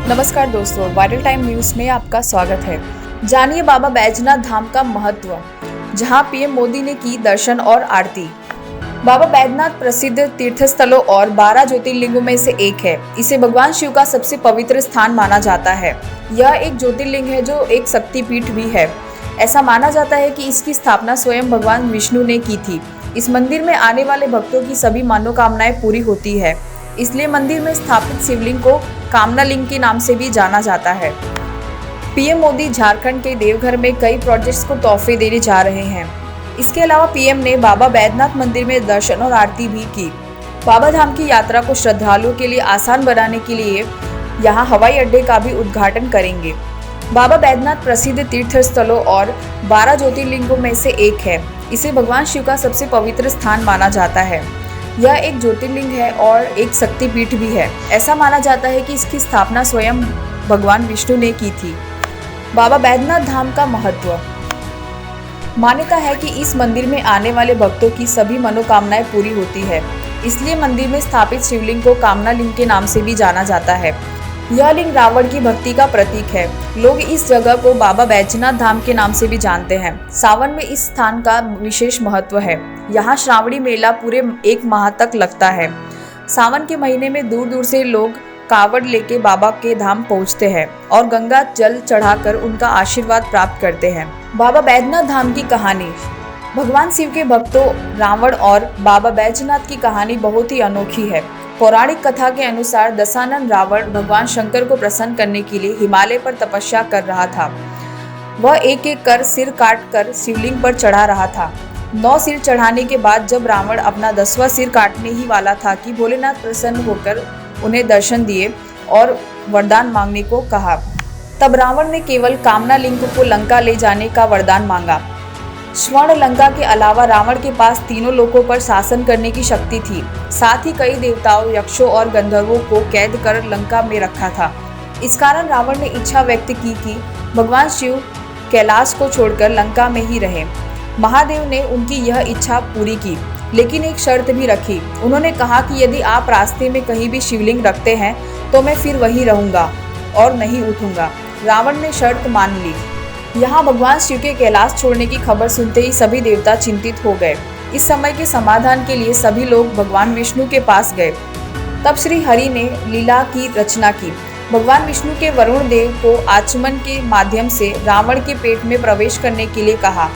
नमस्कार दोस्तों, viral time news में आपका स्वागत है। जानिए बाबा बैजनाथ धाम का महत्व, जहां पीएम मोदी ने की दर्शन और आरती। बाबा बैजनाथ प्रसिद्ध तीर्थस्थलों और 12 ज्योतिर्लिंगों में से एक है। इसे भगवान शिव का सबसे पवित्र स्थान माना जाता है। यह एक ज्योतिर्लिंग है जो एक शक्तिपीठ भी है। ऐसा माना जाता है कि इसकी स्थापना स्वयं भगवान विष्णु ने की थी। इस मंदिर में आने वाले भक्तों की सभी मनोकामनाएं पूरी होती है। इसलिए मंदिर में स्थापित शिवलिंग को कामना लिंग के नाम से भी जाना जाता है। पीएम मोदी झारखंड के देवघर में कई प्रोजेक्ट्स को तोहफे देने जा रहे हैं। इसके अलावा पीएम ने बाबा बैजनाथ मंदिर में दर्शन और आरती भी की। बाबा धाम की यात्रा को श्रद्धालुओं के लिए आसान बनाने के लिए यहां हवाई अड्डे का भी उद्घाटन करेंगे। बाबा बैजनाथ प्रसिद्ध तीर्थ स्थलों और 12 ज्योतिर्लिंगों में से एक है। इसे भगवान शिव का सबसे पवित्र स्थान माना जाता है। यह एक ज्योतिर्लिंग है और एक शक्तिपीठ भी है। ऐसा माना जाता है कि इसकी स्थापना स्वयं भगवान विष्णु ने की थी। बाबा बैजनाथ धाम का महत्व, मान्यता है कि इस मंदिर में आने वाले भक्तों की सभी मनोकामनाएं पूरी होती है। इसलिए मंदिर में स्थापित शिवलिंग को कामना लिंग के नाम से भी जाना जाता है। यह लिंग रावण की भक्ति का प्रतीक है। लोग इस जगह को बाबा बैजनाथ धाम के नाम से भी जानते हैं। सावन में इस स्थान का विशेष महत्व है। यहाँ श्रावणी मेला पूरे एक माह तक लगता है। सावन के महीने में दूर दूर से लोग कावड़ लेके बाबा के धाम पहुँचते हैं और गंगा जल चढ़ाकर उनका आशीर्वाद प्राप्त करते हैं। बाबा बैजनाथ धाम की कहानी, भगवान शिव के भक्तों रावण और बाबा बैजनाथ की कहानी बहुत ही अनोखी है। पौराणिक कथा के अनुसार दशानन रावण भगवान शंकर को प्रसन्न करने के लिए हिमालय पर तपस्या कर रहा था। वह एक एक कर सिर काट कर शिवलिंग पर चढ़ा रहा था। 9 सिर चढ़ाने के बाद जब रावण अपना 10वां सिर काटने ही वाला था कि भोलेनाथ प्रसन्न होकर उन्हें दर्शन दिए और वरदान मांगने को कहा। तब रावण ने केवल कामना लिंग को लंका ले जाने का वरदान मांगा। स्वर्ण लंका के अलावा रावण के पास तीनों लोकों पर शासन करने की शक्ति थी। साथ ही कई देवताओं, यक्षों और गंधर्वों को कैद कर लंका में रखा था। इस कारण रावण ने इच्छा व्यक्त की कि भगवान शिव कैलाश को छोड़कर लंका में ही रहे। महादेव ने उनकी यह इच्छा पूरी की, लेकिन एक शर्त भी रखी। उन्होंने कहा कि यदि आप रास्ते में कहीं भी शिवलिंग रखते हैं तो मैं फिर वहीं रहूंगा और नहीं उठूंगा। रावण ने शर्त मान ली। यहाँ भगवान शिव के कैलाश छोड़ने की खबर सुनते ही सभी देवता चिंतित हो गए। इस समय के समाधान के लिए सभी लोग भगवान विष्णु के पास गए। तब श्री हरि ने लीला की रचना की। भगवान विष्णु के वरुण देव को आचमन के माध्यम से रावण के पेट में प्रवेश करने के लिए कहा।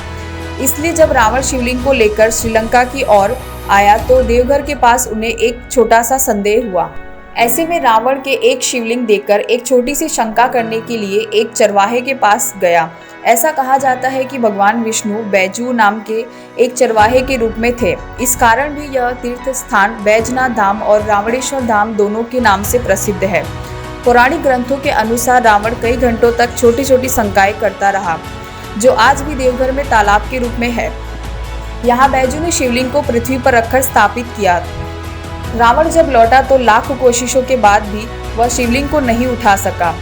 इसलिए जब रावण शिवलिंग को लेकर श्रीलंका की ओर आया तो देवघर के पास उन्हें एक छोटा सा संदेह हुआ। ऐसे में रावण के एक शिवलिंग देखकर एक छोटी सी शंका करने के लिए एक चरवाहे के पास गया। ऐसा कहा जाता है कि भगवान विष्णु बैजू नाम के एक चरवाहे के रूप में थे। इस कारण भी यह तीर्थ स्थान बैजनाथ धाम और रावणेश्वर धाम दोनों के नाम से प्रसिद्ध है। पौराणिक ग्रंथों के अनुसार रावण कई घंटों तक छोटी छोटी शंकाएं करता रहा, जो आज भी देवघर में तालाब के रूप में है। यहाँ बैजू ने शिवलिंग को पृथ्वी पर रखकर स्थापित किया। रावण जब लौटा तो लाखों कोशिशों के बाद भी वह शिवलिंग को नहीं उठा सका।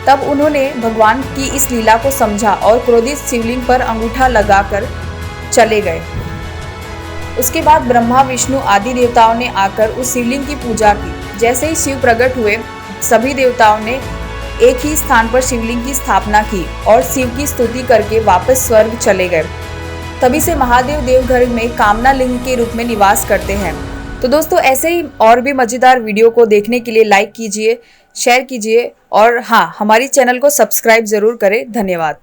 तब उन्होंने भगवान की इस लीला को समझा और क्रोधित शिवलिंग पर अंगूठा लगाकर चले गए। उसके बाद ब्रह्मा, विष्णु आदि देवताओं ने आकर उस शिवलिंग की पूजा की। जैसे ही शिव प्रकट हुए, सभी देवताओं ने एक ही स्थान पर शिवलिंग की स्थापना की और शिव की स्तुति करके वापस स्वर्ग चले गए। तभी से महादेव देवघर में कामना लिंग के रूप में निवास करते हैं। तो दोस्तों, ऐसे ही और भी मजेदार वीडियो को देखने के लिए लाइक कीजिए, शेयर कीजिए और हाँ, हमारी चैनल को सब्सक्राइब जरूर करें। धन्यवाद।